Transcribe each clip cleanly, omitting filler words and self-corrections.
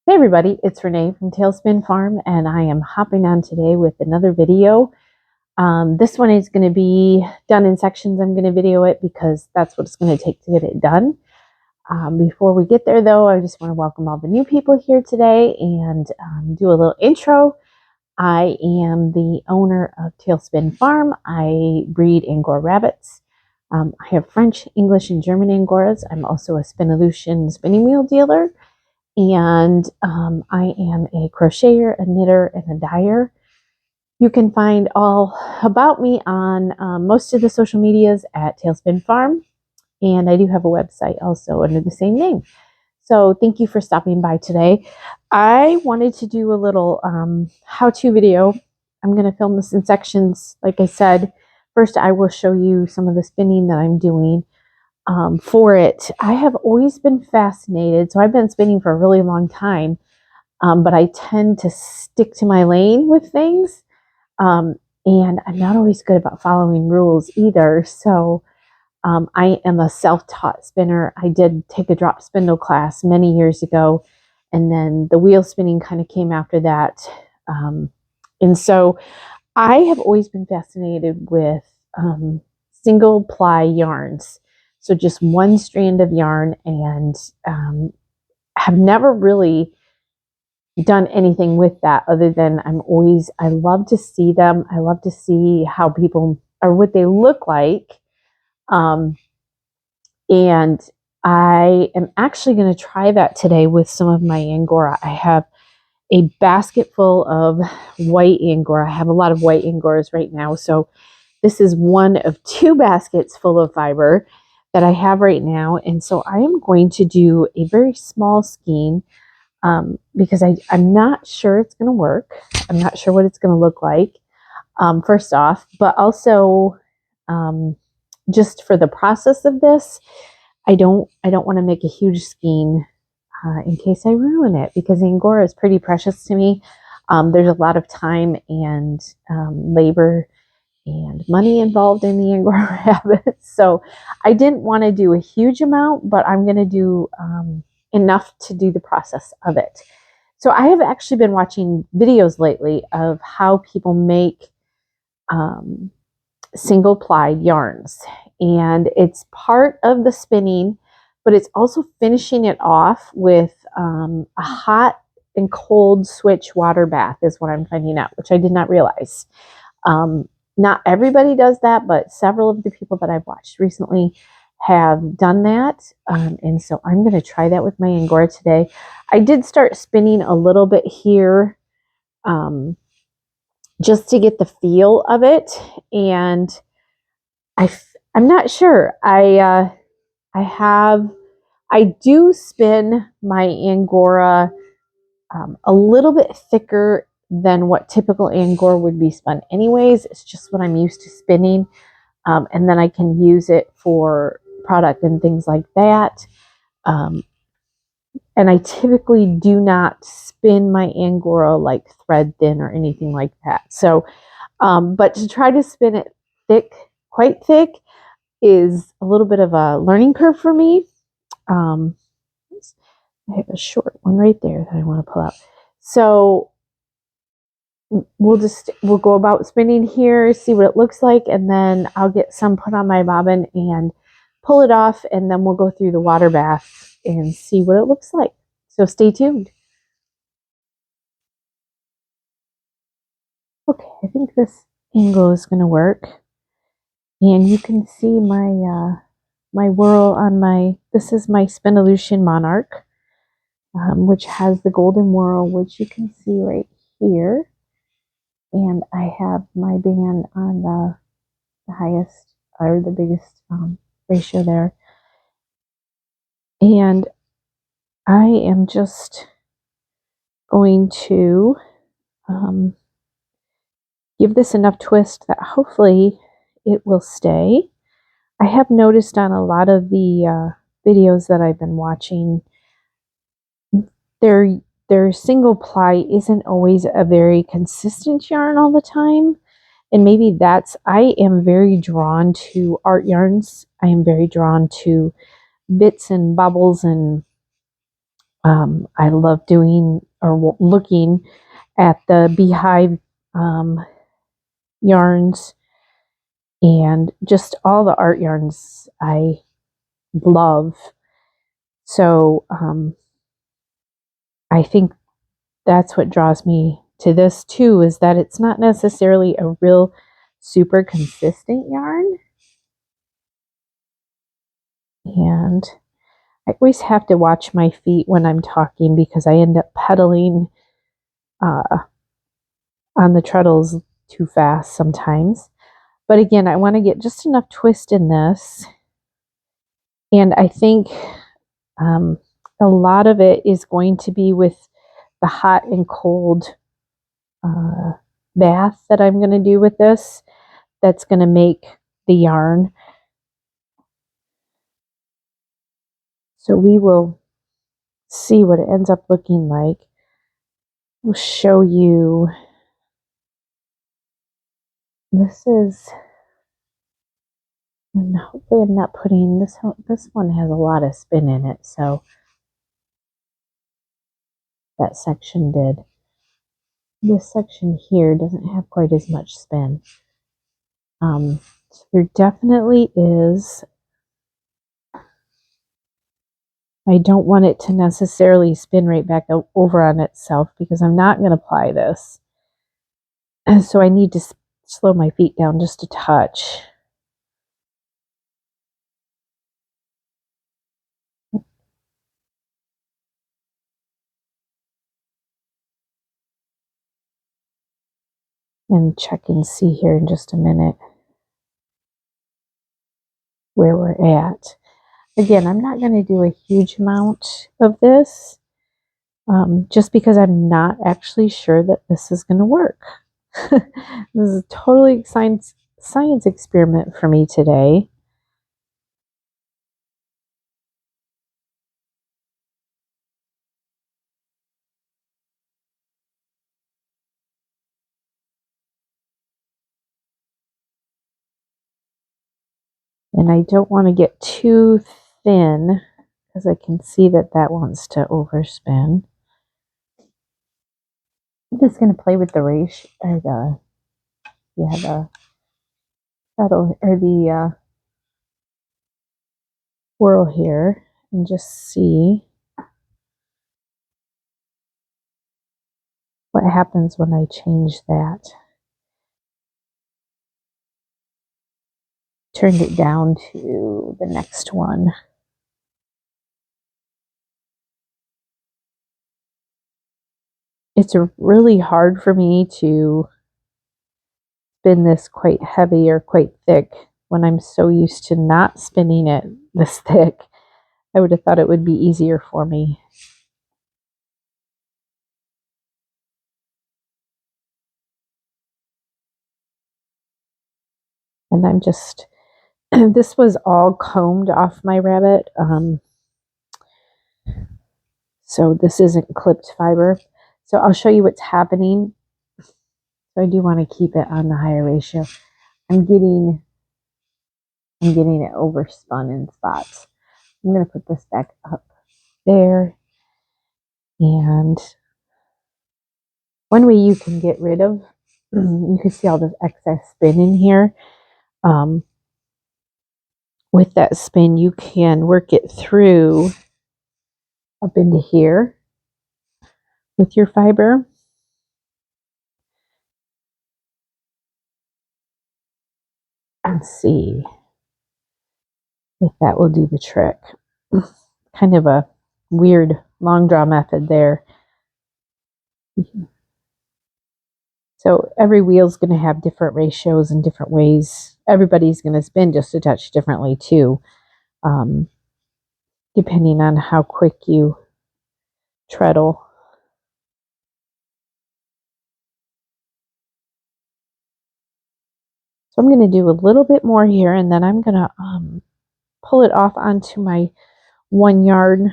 Hey everybody, it's Renee from Tailspin Farm, and I am hopping on today with another video. This one is going to be done in sections. I'm going to video it because that's what it's going to take to get it done. Before we get there though, I just want to welcome all the new people here today and do a little intro. I am the owner of Tailspin Farm. I breed Angora rabbits. I have French, English, and German Angoras. I'm also a Spinolution spinning wheel dealer. And I am a crocheter, a knitter, and a dyer. You can find all about me on most of the social medias at Tailspin Farm. And I do have a website also under the same name. So thank you for stopping by today. I wanted to do a little how-to video. I'm going to film this in sections. Like I said, first I will show you some of the spinning that I'm doing. For it, I have always been fascinated. So I've been spinning for a really long time, but I tend to stick to my lane with things. And I'm not always good about following rules either. So I am a self-taught spinner. I did take a drop spindle class many years ago, and then the wheel spinning kind of came after that. And so I have always been fascinated with single ply yarns. So just one strand of yarn, and have never really done anything with that other than I love to see them. I love to see how people or what they look like. And I am actually going to try that today with some of my Angora. I have a basket full of white Angora. I have a lot of white Angoras right now. So this is one of two baskets full of fiber that I have right now. And so I am going to do a very small skein because I'm not sure it's going to work. I'm not sure what it's going to look like, first off, but also just for the process of this, I don't want to make a huge skein in case I ruin it, because Angora is pretty precious to me. There's a lot of time and labor and money involved in the Angora rabbits. So I didn't want to do a huge amount, but I'm going to do enough to do the process of it. So I have actually been watching videos lately of how people make single ply yarns, and it's part of the spinning, but it's also finishing it off with a hot and cold switch water bath is what I'm finding out, which I did not realize. Not everybody does that, but several of the people that I've watched recently have done that. And so I'm going to try that with my Angora today. I did start spinning a little bit here just to get the feel of it. And I'm not sure. I do spin my Angora a little bit thicker than what typical Angora would be spun anyways. It's just what I'm used to spinning. And then I can use it for product and things like that. And I typically do not spin my Angora like thread thin or anything like that. So, but to try to spin it thick, quite thick, is a little bit of a learning curve for me. I have a short one right there that I want to pull out. So we'll go about spinning here, see what it looks like, and then I'll get some put on my bobbin and pull it off, and then we'll go through the water bath and see what it looks like. So stay tuned. Okay, I think this angle is going to work, and you can see my my whirl on this is my Spinolution Monarch, which has the golden whirl, which you can see right here. And I have my band on the highest or the biggest ratio there. And I am just going to give this enough twist that hopefully it will stay. I have noticed on a lot of the videos that I've been watching, their single ply isn't always a very consistent yarn all the time. And maybe I am very drawn to art yarns. I am very drawn to bits and bubbles and I love doing or looking at the beehive yarns, and just all the art yarns I love. So I think that's what draws me to this too, is that it's not necessarily a real super consistent yarn. And I always have to watch my feet when I'm talking because I end up pedaling on the treadles too fast sometimes. But again, I want to get just enough twist in this. And I think a lot of it is going to be with the hot and cold bath that I'm going to do with this. That's going to make the yarn. So we will see what it ends up looking like. We'll show you. This is, and hopefully I'm not putting this. This one has a lot of spin in it, so that section did. This section here doesn't have quite as much spin. So there definitely is. I don't want it to necessarily spin right back over on itself because I'm not going to ply this. And so I need to slow my feet down just a touch. And check and see here in just a minute where we're at. Again, I'm not going to do a huge amount of this just because I'm not actually sure that this is going to work. This is a totally science experiment for me today. And I don't want to get too thin because I can see that that wants to overspin. I'm just going to play with the ratio, or the pedal, or the whirl here, and just see what happens when I change that. Turned it down to the next one. It's really hard for me to spin this quite heavy or quite thick when I'm so used to not spinning it this thick. I would have thought it would be easier for me. And I'm just, this was all combed off my rabbit. So this isn't clipped fiber. So I'll show you what's happening. So I do want to keep it on the higher ratio. I'm getting it overspun in spots. I'm going to put this back up there. And one way you can get rid of, you can see all this excess spin in here. With that spin, you can work it through up into here with your fiber. And see if that will do the trick. Kind of a weird long draw method there. So every wheel's going to have different ratios and different ways. Everybody's going to spin just a touch differently too, depending on how quick you treadle. So I'm going to do a little bit more here, and then I'm going to pull it off onto my 1 yard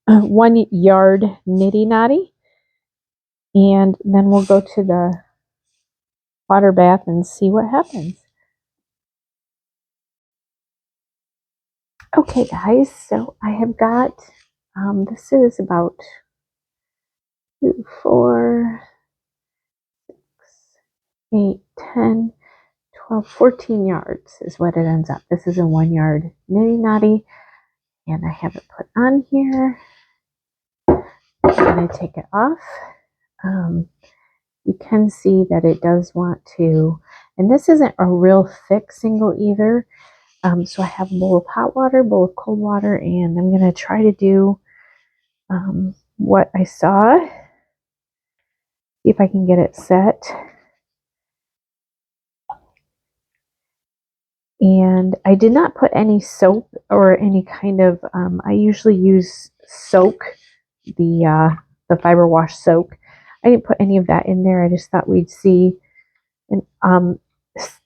nitty knotty, and then we'll go to the water bath and see what happens. Okay guys, so I have got This is about 2, 4, 6, 8, 10, 12, 14 yards is what it ends up. This is a 1 yard nitty knotty, and I have it put on here. I'm going to take it off. You can see that it does want to, and this isn't a real thick single either. So I have a bowl of hot water, bowl of cold water, and I'm going to try to do what I saw. See if I can get it set. And I did not put any soap or any kind of, I usually use soak, the fiber wash soak. I didn't put any of that in there. I just thought we'd see. And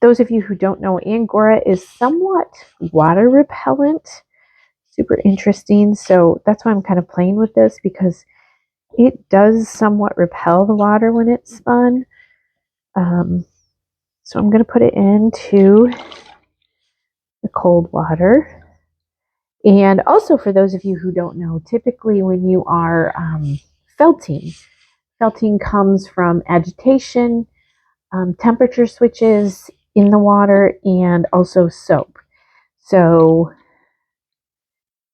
those of you who don't know, Angora is somewhat water repellent. Super interesting. So that's why I'm kind of playing with this, because it does somewhat repel the water when it's spun. So I'm going to put it into the cold water. And also, for those of you who don't know, typically when you are felting comes from agitation, temperature switches in the water, and also soap. So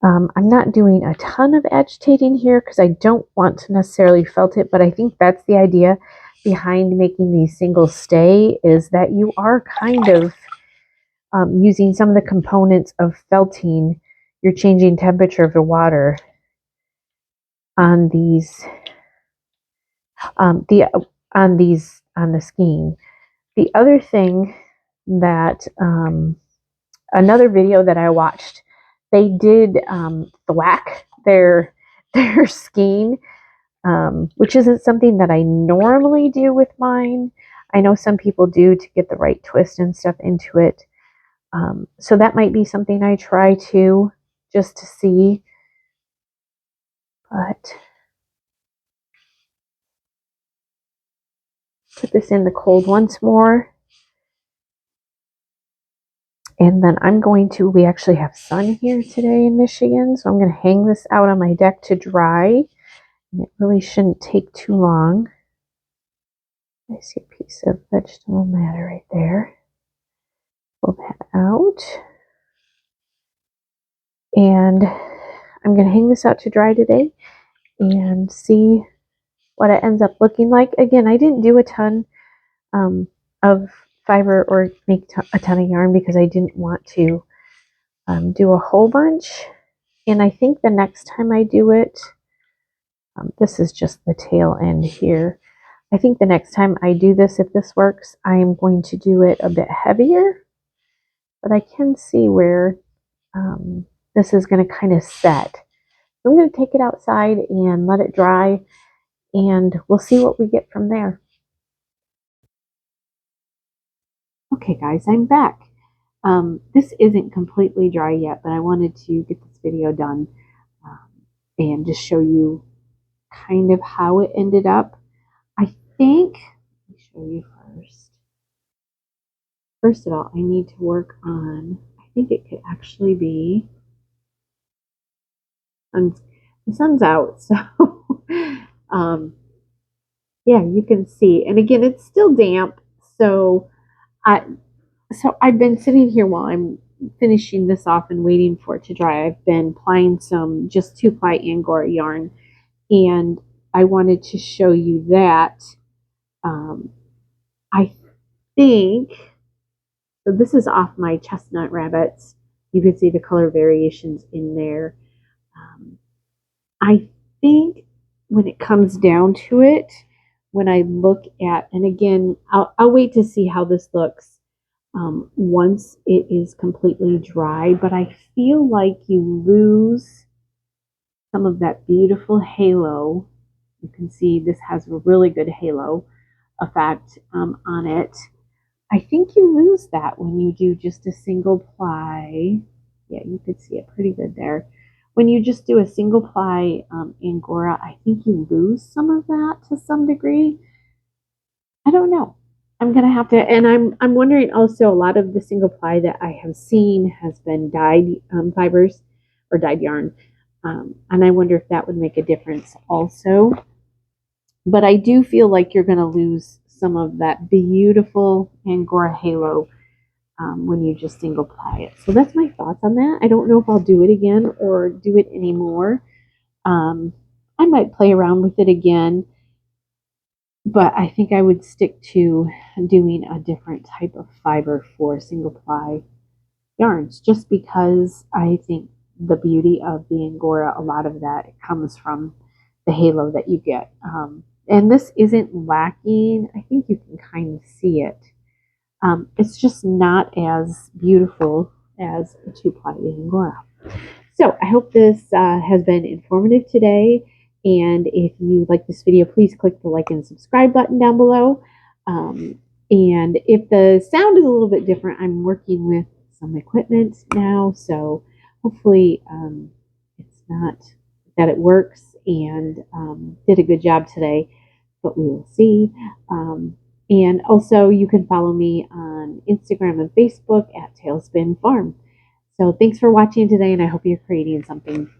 I'm not doing a ton of agitating here because I don't want to necessarily felt it, but I think that's the idea behind making these singles stay, is that you are kind of using some of the components of felting. You're changing temperature of the water on these, on the skein. The other thing that another video that I watched, they did thwack their skein, which isn't something that I normally do with mine. I know some people do to get the right twist and stuff into it. So that might be something I try to, just to see. But put this in the cold once more. And then I'm going to, we actually have sun here today in Michigan, so I'm going to hang this out on my deck to dry. And it really shouldn't take too long. I see a piece of vegetable matter right there. Pull that out. And I'm going to hang this out to dry today and see what it ends up looking like. Again, I didn't do a ton of fiber or make a ton of yarn because I didn't want to do a whole bunch. And I think the next time I do it, this is just the tail end here. I think the next time I do this, if this works, I am going to do it a bit heavier. But I can see where this is going to kind of set. I'm going to take it outside and let it dry, and we'll see what we get from there. Okay guys, I'm back. This isn't completely dry yet, but I wanted to get this video done and just show you kind of how it ended up. I think, let me show you first. First of all, I need to work on, I think it could actually be, the sun's out, so yeah, you can see. And again, it's still damp, so I've been sitting here while I'm finishing this off and waiting for it to dry. I've been plying some just 2 ply Angora yarn, and I wanted to show you that. I think, so this is off my chestnut rabbits. You can see the color variations in there. I think when it comes down to it, when I look at, and again, I'll wait to see how this looks once it is completely dry, but I feel like you lose some of that beautiful halo. You can see this has a really good halo effect on it. I think you lose that when you do just a single ply. Yeah, you could see it pretty good there. When you just do a single ply Angora, I think you lose some of that to some degree. I don't know. I'm gonna have to, and I'm wondering also, a lot of the single ply that I have seen has been dyed fibers or dyed yarn. And I wonder if that would make a difference also. But I do feel like you're going to lose some of that beautiful Angora halo when you just single ply it. So that's my thoughts on that. I don't know if I'll do it again or do it anymore. I might play around with it again, but I think I would stick to doing a different type of fiber for single ply yarns, just because I think the beauty of the Angora, a lot of that comes from the halo that you get. And this isn't lacking. I think you can kind of see it. It's just not as beautiful as a two-ply Angora. So I hope this has been informative today. And if you like this video, please click the like and subscribe button down below. And if the sound is a little bit different, I'm working with some equipment now. So hopefully it's not that it works, and did a good job today, but we will see. And also you can follow me on Instagram and Facebook at Tailspin Farm. So thanks for watching today, and I hope you're creating something